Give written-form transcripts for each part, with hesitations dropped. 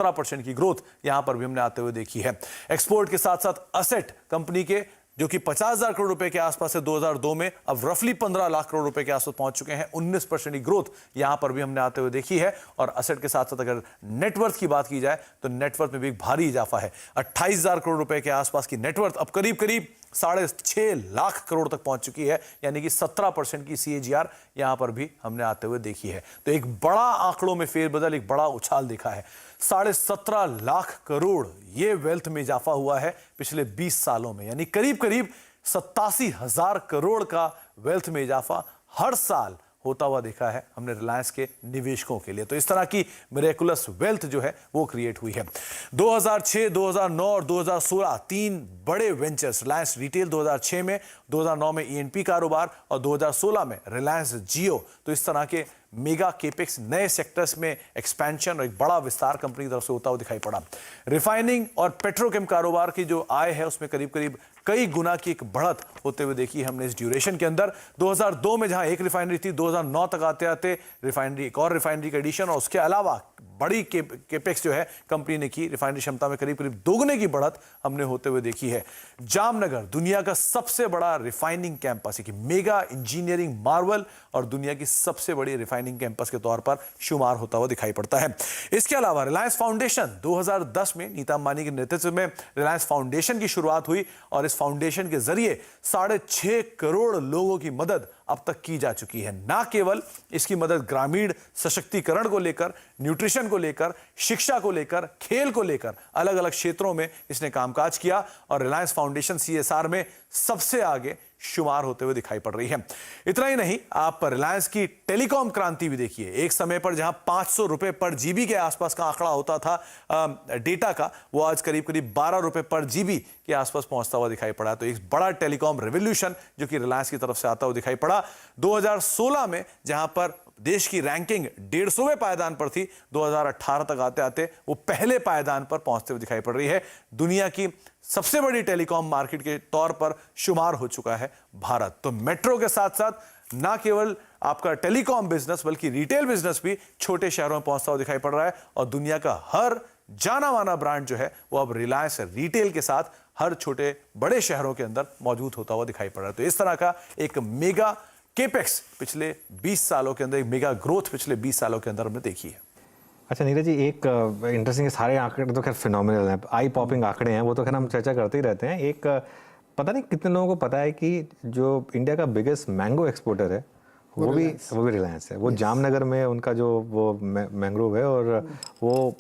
17% की ग्रोथ यहां पर भी हमने आते हुए देखी है। एक्सपोर्ट के साथ साथ असेट कंपनी के जो कि 50,000 करोड़ रुपए के आसपास है 2002 में, अब रफली 15 लाख करोड़ रुपए के आसपास पहुंच चुके हैं। 19% की ग्रोथ यहां पर भी हमने आते हुए देखी है। और असेट के साथ साथ अगर नेटवर्थ की बात की जाए तो नेटवर्थ में भी एक भारी इजाफा है। 28,000 करोड़ रुपए के आसपास की नेटवर्थ अब करीब करीब 6.5 लाख करोड़ तक पहुंच चुकी है, यानी कि 17% की CAGR यहां पर भी हमने आते हुए देखी है। तो एक बड़ा आंकड़ों में फेरबदल, एक बड़ा उछाल देखा है। 17.5 लाख करोड़ ये वेल्थ में इजाफा हुआ है पिछले 20 सालों में, यानी करीब करीब 87,000 करोड़ का वेल्थ में इजाफा हर साल होता हुआ देखा है हमने रिलायंस के निवेशकों के लिए। तो इस तरह की मिरेकुलस वेल्थ जो है वो क्रिएट हुई है। 2006, 2009 और 2016 तीन बड़े वेंचर्स, रिलायंस रिटेल 2006 में, 2009 में ENP कारोबार और 2016 में रिलायंस जियो। तो इस तरह के मेगा केपेक्स, नए सेक्टर्स में एक्सपेंशन और एक बड़ा विस्तार कंपनी की तरफ से होता हुआ दिखाई पड़ा। रिफाइनिंग और पेट्रोकेम कारोबार की जो आय है उसमें करीब करीब कई गुना की एक बढ़त होते हुए देखी हमने इस ड्यूरेशन के अंदर। 2002 में जहां एक रिफाइनरी थी, 2009 तक आते आते रिफाइनरी, एक और रिफाइनरी का एडिशन और उसके अलावा बड़ी केपेक्स जो है कंपनी ने की। रिफाइनरी क्षमता में करीब करीब दोगुने की बढ़त हमने होते हुए देखी है। जामनगर दुनिया का सबसे बड़ा रिफाइनिंग कैंपस, एक मेगा इंजीनियरिंग मार्वल और दुनिया की सबसे बड़ी रिफाइनिंग कैंपस के तौर पर शुमार होता हुआ दिखाई पड़ता है। इसके अलावा रिलायंस फाउंडेशन 2010 में नीता अंबानी के नेतृत्व में रिलायंस फाउंडेशन की शुरुआत हुई और इस फाउंडेशन के जरिए 6.5 करोड़ लोगों की मदद अब तक की जा चुकी है। ना केवल इसकी मदद ग्रामीण सशक्तिकरण को लेकर, न्यूट्रिशन को लेकर, शिक्षा को लेकर, खेल को लेकर अलग अलग क्षेत्रों में इसने कामकाज किया और रिलायंस फाउंडेशन CSR में सबसे आगे शुमार होते हुए दिखाई पड़ रही है। इतना ही नहीं, आप रिलायंस की टेलीकॉम क्रांति भी देखिए। एक समय पर जहां 500 रुपए पर GB के आसपास का आंकड़ा होता था डेटा का, वो आज करीब करीब 12 रुपए पर GB के आसपास पहुंचता हुआ दिखाई पड़ा। तो एक बड़ा टेलीकॉम रेवोल्यूशन जो कि रिलायंस की तरफ से आता हुआ दिखाई पड़ा। 2016 में जहां पर देश की रैंकिंग 150वें पायदान पर थी, 2018 तक आते आते वो पहले पायदान पर पहुंचते हुए दिखाई पड़ रही है। दुनिया की सबसे बड़ी टेलीकॉम मार्केट के तौर पर शुमार हो चुका है भारत। तो मेट्रो के साथ साथ ना केवल आपका टेलीकॉम बिजनेस बल्कि रिटेल बिजनेस भी छोटे शहरों में पहुंचता हुआ दिखाई पड़ रहा है और दुनिया का हर जाना माना ब्रांड जो है वो अब रिलायंस रिटेल के साथ हर छोटे बड़े शहरों के अंदर मौजूद होता हुआ दिखाई पड़ रहा है। तो इस तरह का एक मेगा केपेक्स पिछले 20 सालों के अंदर, एक मेगा ग्रोथ पिछले 20 सालों के अंदर हमने देखी है। अच्छा नीरज जी, एक इंटरेस्टिंग है, सारे आंकड़े तो खैर फिनोमिनल हैं, आई पॉपिंग आंकड़े हैं, वो तो खैर हम चर्चा करते ही रहते हैं। एक पता नहीं कितने लोगों को पता है कि जो इंडिया का बिगेस्ट मैंगो एक्सपोर्टर है वो भी रिलायंस है। वो जामनगर में उनका जो वो मैंग्रोव है और वो,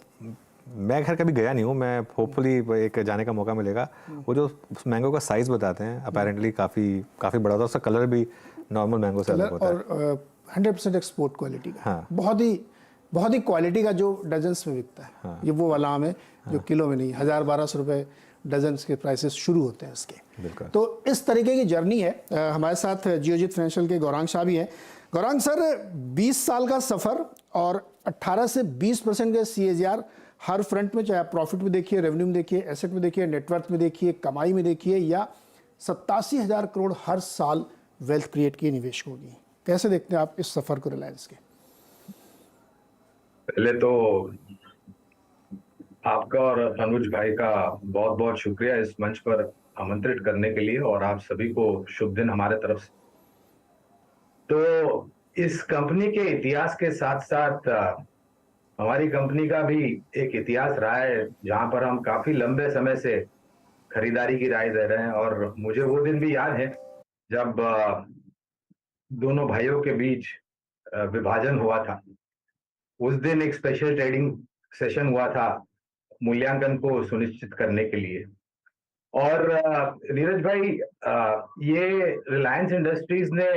मैं घर कभी गया नहीं हूँ, मैं होपफुली एक जाने का मौका मिलेगा। वो जो मैंगो का साइज़ बताते हैं अपेरेंटली काफ़ी बड़ा था, उसका कलर भी नॉर्मल मैंगो से अलग होता है और 100% एक्सपोर्ट क्वालिटी का। हाँ। बहुत ही क्वालिटी का जो डजन्स में बिकता है। हाँ। ये वो वाला आम है जो किलो में नहीं, 1000-1200 रुपए डजन के प्राइसेस शुरू होते हैं इसके। तो इस तरीके की जर्नी है। हमारे साथ जियोजीत फाइनेंशियल के गौरांग शाह भी हैं। गौरांग सर, 20 साल का सफ़र और 18 से 20% के CAGR हर फ्रंट में, चाहे प्रॉफिट में देखिए, रेवेन्यू में देखिए, एसेट में देखिए, नेटवर्थ में देखिए, कमाई में देखिए, या 87,000 करोड़ हर साल वेल्थ क्रिएट किए निवेशकों की। कैसे देखते हैं आप इस सफर को रिलायंस के? पहले तो आपका और अनुज भाई का बहुत बहुत शुक्रिया इस मंच पर आमंत्रित करने के लिए, और आप सभी को शुभ दिन हमारे तरफ से। तो इस कंपनी के इतिहास के साथ साथ हमारी कंपनी का भी एक इतिहास रहा है, जहां पर हम काफी लंबे समय से खरीदारी की राय दे रहे हैं। और मुझे वो दिन भी याद है जब दोनों भाइयों के बीच विभाजन हुआ था। उस दिन एक स्पेशल ट्रेडिंग सेशन हुआ था मूल्यांकन को सुनिश्चित करने के लिए। और नीरज भाई, ये रिलायंस इंडस्ट्रीज ने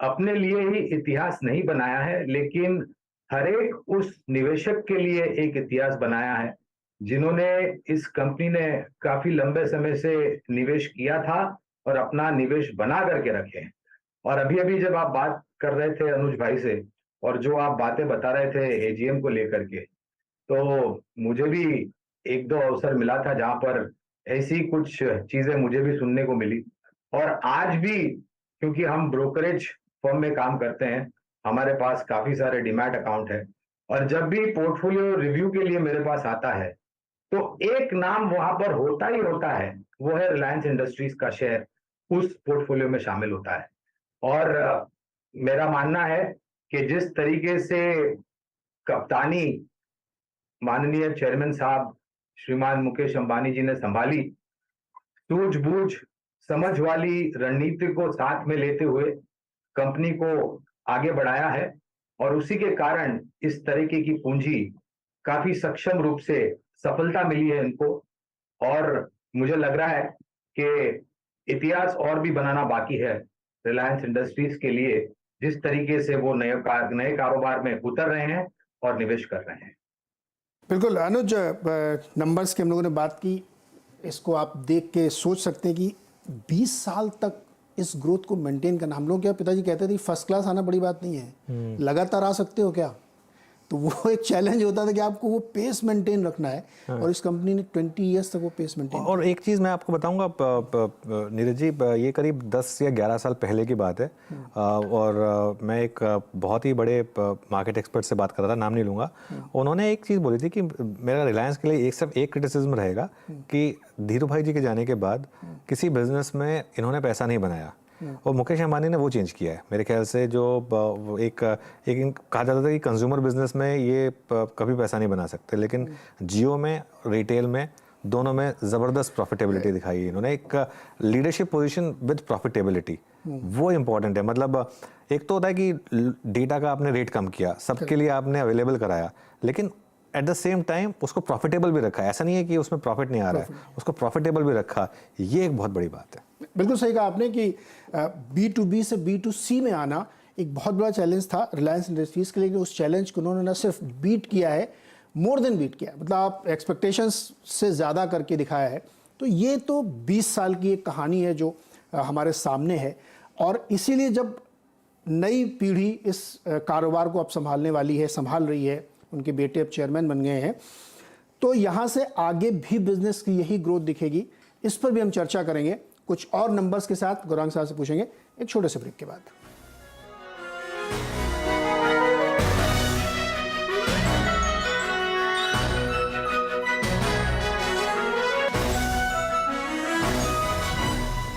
अपने लिए ही इतिहास नहीं बनाया है, लेकिन हर एक उस निवेशक के लिए एक इतिहास बनाया है जिन्होंने, इस कंपनी ने काफी लंबे समय से निवेश किया था और अपना निवेश बना करके रखे हैं। और अभी अभी जब आप बात कर रहे थे अनुज भाई से, और जो आप बातें बता रहे थे AGM को लेकर के, तो मुझे भी एक दो अवसर मिला था जहां पर ऐसी कुछ चीजें मुझे भी सुनने को मिली। और आज भी, क्योंकि हम ब्रोकरेज फर्म में काम करते हैं, हमारे पास काफी सारे डीमैट अकाउंट है, और जब भी पोर्टफोलियो रिव्यू के लिए मेरे पास आता है तो एक नाम वहां पर होता ही होता है, वो है रिलायंस इंडस्ट्रीज का शेयर उस पोर्टफोलियो में शामिल होता है। और मेरा मानना है कि जिस तरीके से कप्तानी माननीय चेयरमैन साहब श्रीमान मुकेश अंबानी जी ने संभाली, सूझबूझ समझ वाली रणनीति को साथ में लेते हुए कंपनी को आगे बढ़ाया है, और उसी के कारण इस तरीके की पूंजी काफी सक्षम रूप से सफलता मिली है इनको। और मुझे लग रहा है कि इतिहास और भी बनाना बाकी है रिलायंस इंडस्ट्रीज के लिए, जिस तरीके से वो नए कारोबार में उतर रहे हैं और निवेश कर रहे हैं। बिल्कुल अनुज, नंबर्स की हम लोगों ने बात की, इसको आप देख के सोच सकते हैं कि 20 साल तक इस ग्रोथ को मेंटेन करना, हम लोग क्या पिताजी कहते थे फर्स्ट क्लास आना बड़ी बात नहीं है, लगातार आ सकते हो क्या, तो वो एक चैलेंज होता था कि आपको वो पेस मेंटेन रखना है। और इस कंपनी ने 20 इयर्स तक वो पेस मेंटेन। और एक चीज़ मैं आपको बताऊंगा नीरज जी, ये करीब 10 या 11 साल पहले की बात है, और मैं एक बहुत ही बड़े मार्केट एक्सपर्ट से बात कर रहा था, नाम नहीं लूँगा। उन्होंने एक चीज़ बोली थी कि मेरा रिलायंस के लिए सिर्फ एक क्रिटिसिज्म रहेगा कि धीरू भाई जी के जाने के बाद किसी बिजनेस में इन्होंने पैसा नहीं बनाया, और मुकेश अंबानी ने वो चेंज किया है मेरे ख्याल से। जो एक कहा जाता था कि कंज्यूमर बिजनेस में ये कभी पैसा नहीं बना सकते, लेकिन जियो में, रिटेल में, दोनों में ज़बरदस्त प्रॉफिटेबिलिटी दिखाई है इन्होंने। एक लीडरशिप पोजीशन विद प्रॉफिटेबिलिटी, वो इम्पॉर्टेंट है। मतलब एक तो होता है कि डेटा का आपने रेट कम किया, सबके लिए आपने अवेलेबल कराया, लेकिन एट द सेम टाइम उसको प्रॉफिटेबल भी रखा। ऐसा नहीं है कि उसमें प्रॉफिट नहीं आ रहा है, उसको प्रॉफिटेबल भी रखा। ये एक बहुत बड़ी बात है। बिल्कुल सही कहा आपने कि B2B से B2C में आना एक बहुत बड़ा चैलेंज था रिलायंस इंडस्ट्रीज के लिए, कि उस चैलेंज को उन्होंने न सिर्फ बीट किया है, मोर देन बीट किया, मतलब आप एक्सपेक्टेशंस से ज़्यादा करके दिखाया है। तो ये तो 20 साल की एक कहानी है जो हमारे सामने है, और इसीलिए जब नई पीढ़ी इस कारोबार को अब संभालने वाली है, संभाल रही है, उनके बेटे अब चेयरमैन बन गए हैं, तो यहाँ से आगे भी बिजनेस की यही ग्रोथ दिखेगी। इस पर भी हम चर्चा करेंगे कुछ और नंबर्स के साथ, गौरांग साहब से पूछेंगे एक छोटे से ब्रेक के बाद।